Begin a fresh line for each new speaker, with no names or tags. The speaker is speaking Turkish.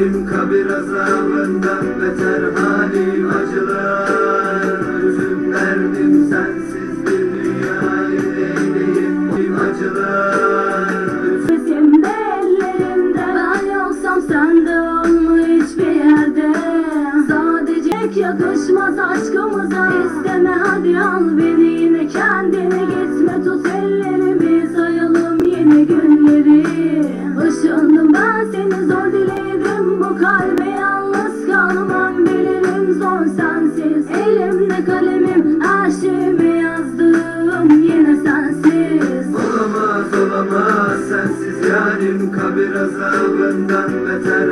yarim, kabir azabından beter halim acılar. Üzüm derdim sensiz bir dünyayı eyleyim acılar.
Sesim ellerinde, ben yoksam sen de olma hiçbir yerde. Sadece yakışmaz aşkımıza, isteme hadi al beni yine kendine. Gitme tut ellerimi, sayalım yeni günleri. Işındım ben seni, zor diledim bu kalbe, yalnız kalmam bilirim zor sensiz. Elimde kalemim, her şeyimi yazdım yine sensiz.
Olamaz olamaz sensiz yarim, kabir azabından beter